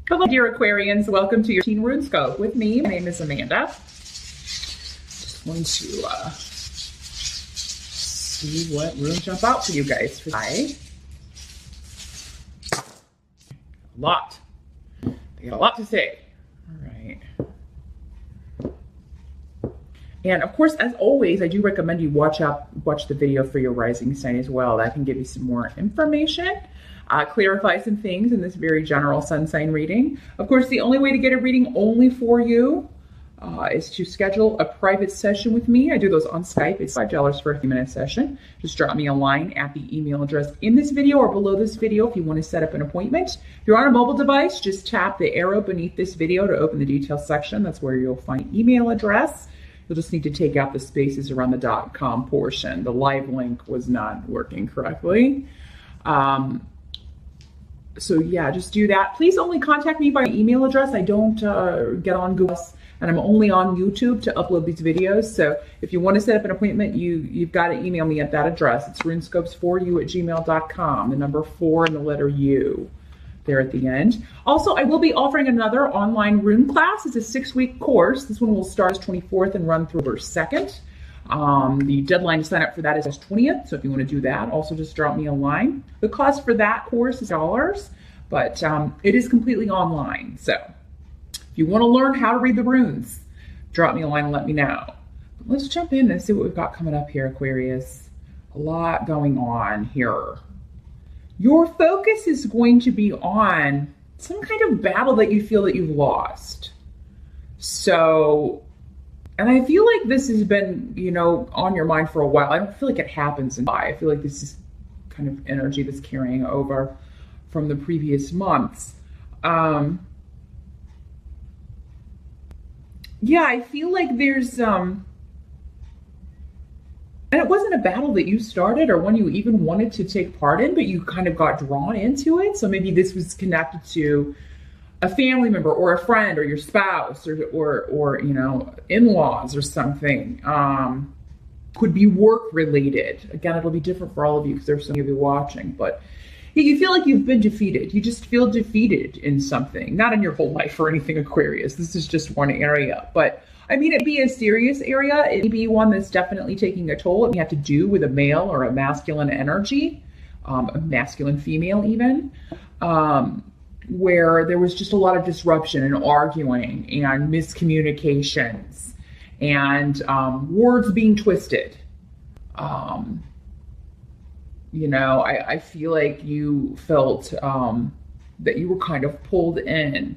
Hello, dear Aquarians. Welcome to your Teen RuneScope with me. My name is Amanda. Just going to see what runes jump out for you guys today. A lot. They got a lot to say. All right. And of course, as always, I do recommend you watch the video for your rising sign as well. That can give you some more information. Clarify some things in this very general sun sign reading. Of course, the only way to get a reading only for you is to schedule a private session with me. I do those on Skype. It's $5 for a 30-minute session. Just drop me a line at the email address in this video or below this video if you want to set up an appointment. If you're on a mobile device, just tap the arrow beneath this video to open the details section. That's where you'll find email address. You'll just need to take out the spaces around the .com portion. The live link was not working correctly. So yeah, just do that. Please only contact me by email address. I don't get on Google, and I'm only on YouTube to upload these videos. So if you want to set up an appointment, you've got to email me at that address. It's runescopes4u@gmail.com. The number 4 and the letter U there at the end. Also, I will be offering another online rune class. It's a 6-week course. This one will start 24th and run through October 2nd. The deadline to sign up for that is 20th. So if you want to do that, also just drop me a line. The cost for that course is $, but it is completely online. So if you want to learn how to read the runes, drop me a line and let me know. But let's jump in and see what we've got coming up here, Aquarius. A lot going on here. Your focus is going to be on some kind of battle that you feel that you've lost. And I feel like this has been, on your mind for a while. I don't feel like it happens in July. I feel like this is kind of energy that's carrying over from the previous months. Yeah, I feel like there's, and it wasn't a battle that you started or one you even wanted to take part in, but you kind of got drawn into it. So maybe this was connected to a family member or a friend or your spouse or in-laws or something. Could be work related. Again, it'll be different for all of you because there's so many of you watching, but you feel like you've been defeated. You just feel defeated in something, not in your whole life or anything, Aquarius. This is just one area, but I mean, it'd be a serious area. It'd be one that's definitely taking a toll. It may have to do with a male or a masculine energy, a masculine female even. Where there was just a lot of disruption and arguing and miscommunications and words being twisted. I feel like you felt that you were kind of pulled in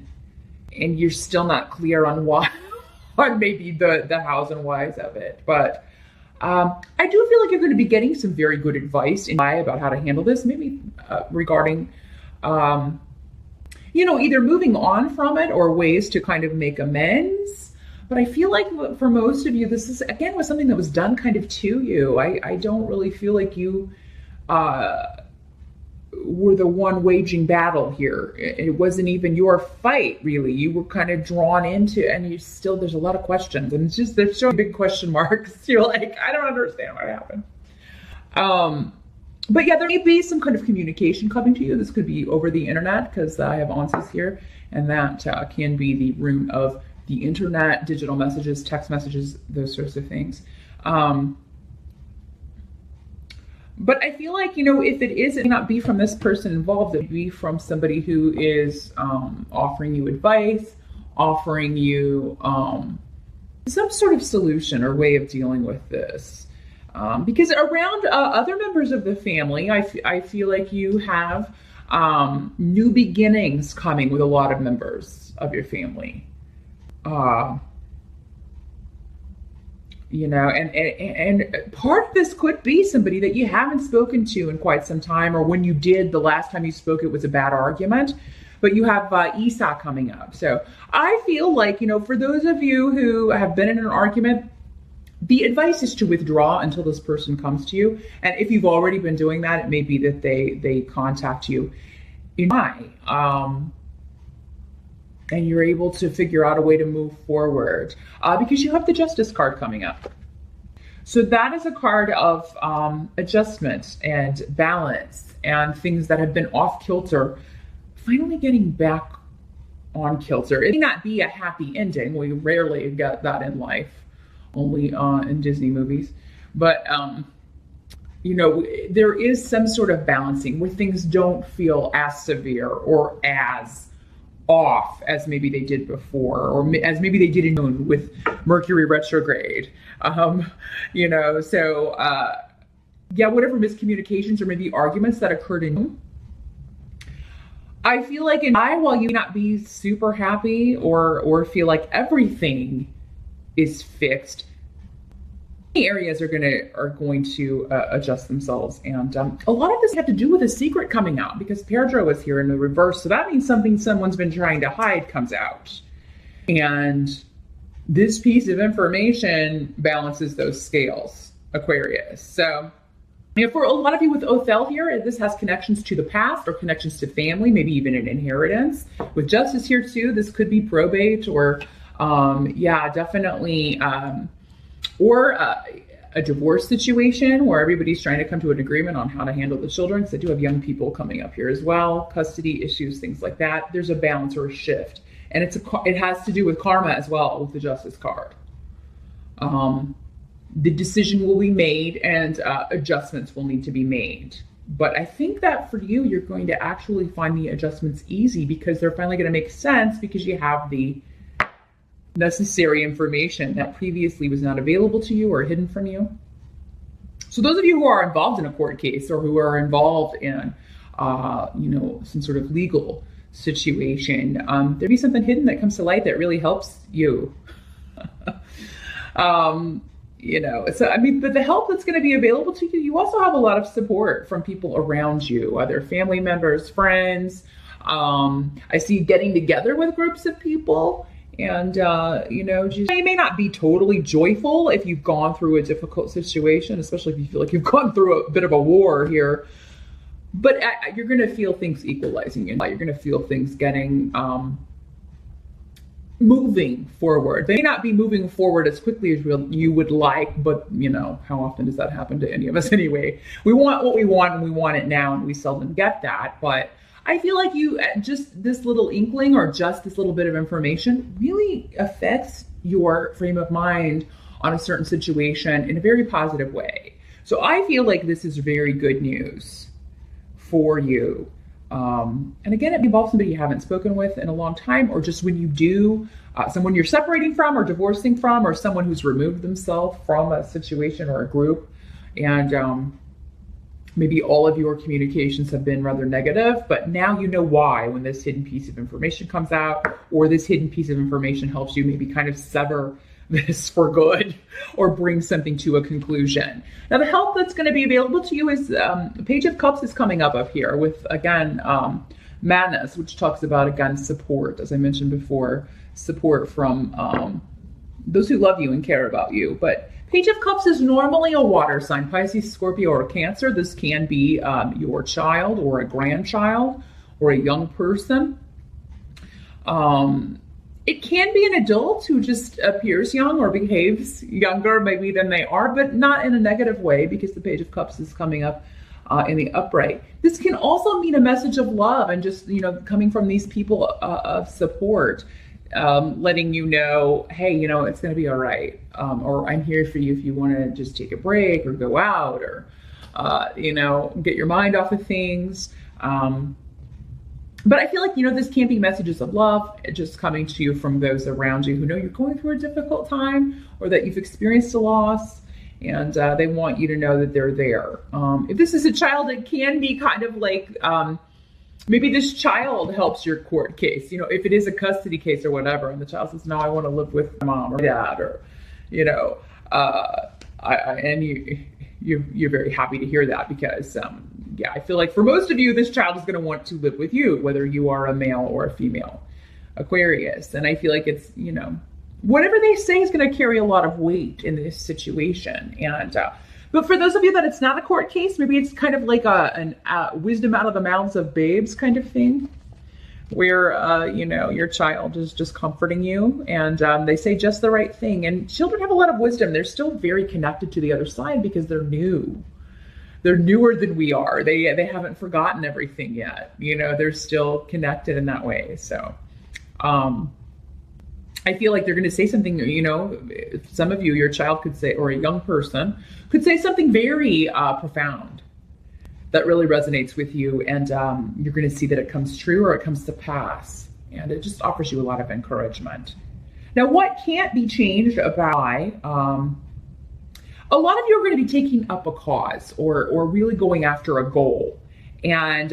and you're still not clear on why, on maybe the hows and whys of it. But I do feel like you're going to be getting some very good advice about how to handle this, maybe regarding either moving on from it or ways to kind of make amends. But I feel like for most of you, this is, again, was something that was done kind of to you. I don't really feel like you were the one waging battle here. It wasn't even your fight, really. You were kind of drawn into, and there's a lot of questions. And there's so big question marks. You're like, I don't understand what happened. But yeah, there may be some kind of communication coming to you. This could be over the internet because I have answers here, and that can be the rune of the internet, digital messages, text messages, those sorts of things. But I feel like, if it may not be from this person involved, it would be from somebody who is offering you advice, offering you some sort of solution or way of dealing with this. Because around other members of the family, I feel like you have new beginnings coming with a lot of members of your family. And part of this could be somebody that you haven't spoken to in quite some time, or when you did, the last time you spoke, it was a bad argument. But you have Esau coming up. So I feel like, for those of you who have been in an argument, the advice is to withdraw until this person comes to you. And if you've already been doing that, it may be that they contact you in July. And you're able to figure out a way to move forward because you have the Justice card coming up. So that is a card of adjustment and balance and things that have been off kilter, finally getting back on kilter. It may not be a happy ending. We rarely get that in life, only in Disney movies. But, you know, there is some sort of balancing where things don't feel as severe or as off as maybe they did before, or as maybe they did in June with Mercury retrograde. You know, so yeah, whatever miscommunications or maybe arguments that occurred in June, I feel like in July, while you may not be super happy or feel like everything is fixed, areas are going to adjust themselves, and a lot of this had to do with a secret coming out because Pedro is here in the reverse, so that means someone's been trying to hide comes out, and this piece of information balances those scales, Aquarius. So, you know, for a lot of you with Othel here, this has connections to the past or connections to family, maybe even an inheritance. With Justice here too, this could be probate or yeah, definitely. Or a divorce situation where everybody's trying to come to an agreement on how to handle the children. Because I do have young people coming up here as well, custody issues, things like that. There's a balance or a shift, and it has to do with karma as well with the Justice card. The decision will be made, and adjustments will need to be made. But I think that for you, you're going to actually find the adjustments easy because they're finally going to make sense because you have the necessary information that previously was not available to you or hidden from you. So those of you who are involved in a court case or who are involved in, you know, some sort of legal situation, there'll be something hidden that comes to light that really helps you. You know, so I mean, but the help that's going to be available to you, you also have a lot of support from people around you, other family members, friends. I see you getting together with groups of people. And, you know, you may not be totally joyful if you've gone through a difficult situation, especially if you feel like you've gone through a bit of a war here. But you're going to feel things equalizing, and you're going to feel things getting moving forward. They may not be moving forward as quickly as you would like, but, you know, how often does that happen to any of us anyway? We want what we want, and we want it now, and we seldom get that. But I feel like you just this little inkling or just this little bit of information really affects your frame of mind on a certain situation in a very positive way. So I feel like this is very good news for you. And again, it involves somebody you haven't spoken with in a long time, or just when you do, someone you're separating from or divorcing from, or someone who's removed themselves from a situation or a group. And maybe all of your communications have been rather negative, but now you know why when this hidden piece of information comes out, or this hidden piece of information helps you maybe kind of sever this for good or bring something to a conclusion. Now, the help that's going to be available to you is Page of Cups is coming up here with, again, Madness, which talks about, again, support, as I mentioned before, support from those who love you and care about you. But Page of Cups is normally a water sign, Pisces, Scorpio, or Cancer. This can be your child or a grandchild or a young person. It can be an adult who just appears young or behaves younger maybe than they are, but not in a negative way because the Page of Cups is coming up in the upright. This can also mean a message of love and just, you know, coming from these people of support. Letting you know, hey, you know, it's going to be all right. Or I'm here for you if you want to just take a break or go out or, you know, get your mind off of things. But I feel like, you know, this can be messages of love just coming to you from those around you who know you're going through a difficult time or that you've experienced a loss, and they want you to know that they're there. If this is a child, it can be kind of like, maybe this child helps your court case, you know, if it is a custody case or whatever, and the child says, no, I want to live with my mom or dad, or, you know, and you're very happy to hear that because, yeah, I feel like for most of you, this child is going to want to live with you, whether you are a male or a female Aquarius. And I feel like it's, you know, whatever they say is going to carry a lot of weight in this situation. And, but for those of you that it's not a court case, maybe it's kind of like a wisdom out of the mouths of babes kind of thing, where, you know, your child is just comforting you and they say just the right thing. And children have a lot of wisdom. They're still very connected to the other side because they're new. They're newer than we are. They haven't forgotten everything yet. You know, they're still connected in that way. So I feel like they're going to say something, you know, some of you, your child could say, or a young person could say something very profound that really resonates with you. And you're going to see that it comes true or it comes to pass. And it just offers you a lot of encouragement. Now, what can't be changed about a lot of you are going to be taking up a cause or really going after a goal. And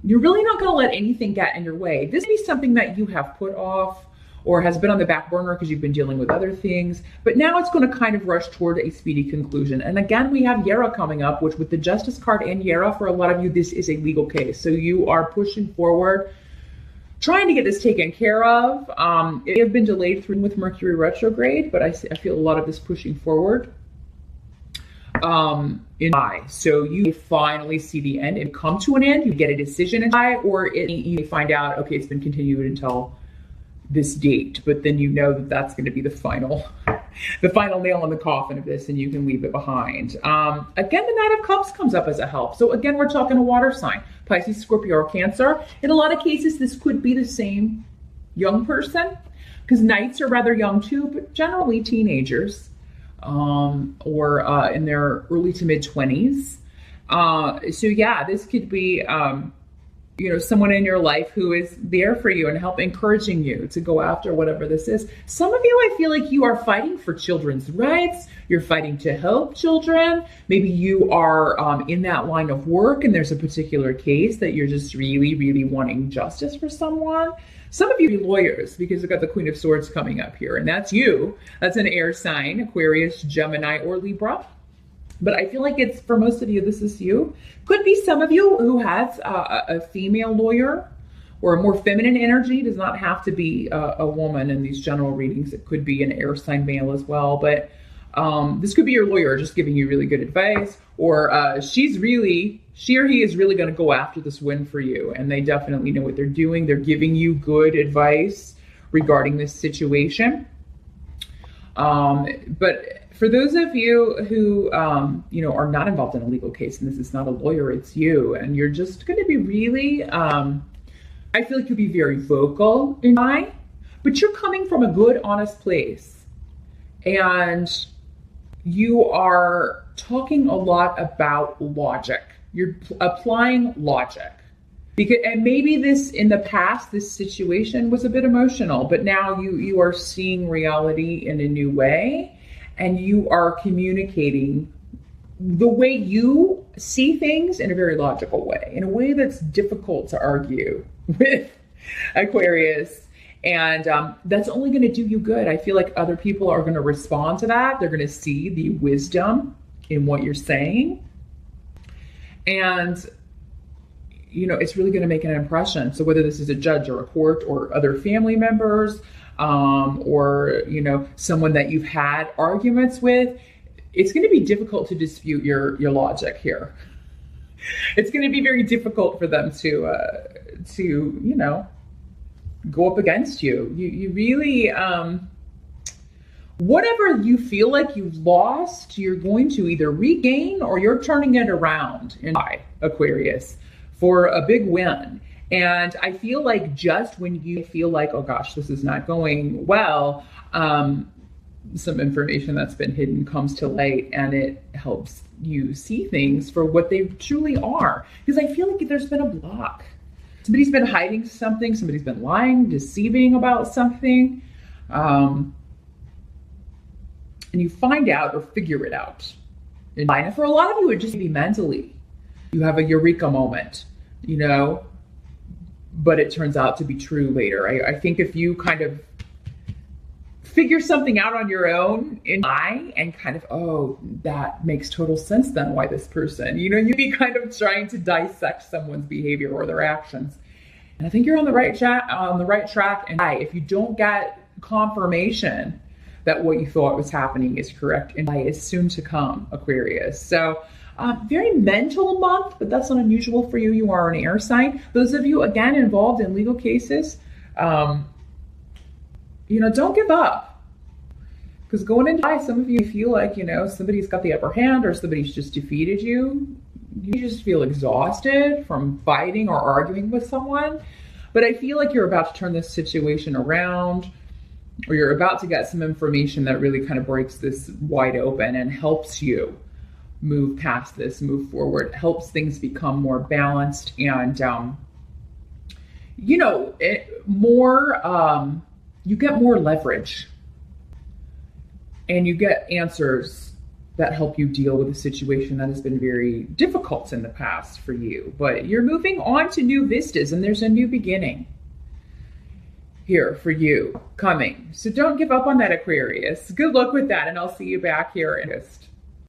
you're really not going to let anything get in your way. This may be something that you have put off or has been on the back burner because you've been dealing with other things, but now it's going to kind of rush toward a speedy conclusion. And again, we have Yara coming up, which with the Justice card and Yara, for a lot of you, this is a legal case. So you are pushing forward, trying to get this taken care of. It has been delayed through with Mercury retrograde, but I feel a lot of this pushing forward. In July. So you finally see the end and come to an end. You get a decision in July, or you find out, okay, it's been continued until this date, but then you know that that's going to be the final nail in the coffin of this, and you can leave it behind. Again, the Knight of Cups comes up as a help. So again, we're talking a water sign, Pisces, Scorpio, or Cancer. In a lot of cases, this could be the same young person, because Knights are rather young too, but generally teenagers, or in their early to mid 20s. So yeah, this could be, you know, someone in your life who is there for you and help encouraging you to go after whatever this is. Some of you, I feel like you are fighting for children's rights. You're fighting to help children. Maybe you are in that line of work and there's a particular case that you're just really, really wanting justice for someone. Some of you are lawyers because we've got the Queen of Swords coming up here, and that's you. That's an air sign, Aquarius, Gemini, or Libra. But I feel like it's, for most of you, this is you. Could be some of you who has a female lawyer or a more feminine energy. Does not have to be a woman in these general readings. It could be an air sign male as well. But this could be your lawyer just giving you really good advice, or she or he is really going to go after this win for you. And they definitely know what they're doing. They're giving you good advice regarding this situation. But for those of you who, you know, are not involved in a legal case, and this is not a lawyer, it's you, and you're just going to be really, I feel like you'll be very vocal in July, but you're coming from a good, honest place. And you are talking a lot about logic. You're applying logic. And maybe this, in the past, this situation was a bit emotional, but now you are seeing reality in a new way, and you are communicating the way you see things in a very logical way, in a way that's difficult to argue with, Aquarius. And that's only going to do you good. I feel like other people are going to respond to that. They're going to see the wisdom in what you're saying. And you know, it's really going to make an impression. So whether this is a judge or a court or other family members, or, you know, someone that you've had arguments with, it's going to be difficult to dispute your logic here. It's going to be very difficult for them to, you know, go up against you. You really, whatever you feel like you've lost, you're going to either regain or you're turning it around in Aquarius for a big win. And I feel like just when you feel like, oh gosh, this is not going well, some information that's been hidden comes to light, and it helps you see things for what they truly are. Because I feel like there's been a block. Somebody's been hiding something, somebody's been lying, deceiving about something. And you find out or figure it out. And for a lot of you, it just be mentally. You have a eureka moment, you know, but it turns out to be true later. I think if you kind of figure something out on your own and kind of, oh, that makes total sense then why this person, you know, you'd be kind of trying to dissect someone's behavior or their actions. And I think you're on the right track. And if you don't get confirmation that what you thought was happening is correct, and is soon to come, Aquarius. So very mental month, but that's not unusual for you. You are an air sign. Those of you, again, involved in legal cases, you know, don't give up. Because going into July, some of you feel like, you know, somebody's got the upper hand or somebody's just defeated you. You just feel exhausted from fighting or arguing with someone. But I feel like you're about to turn this situation around, or you're about to get some information that really kind of breaks this wide open and helps you move past this, move forward, helps things become more balanced and, you know, you get more leverage and you get answers that help you deal with a situation that has been very difficult in the past for you. But you're moving on to new vistas, and there's a new beginning here for you coming. So don't give up on that, Aquarius. Good luck with that, and I'll see you back here in August.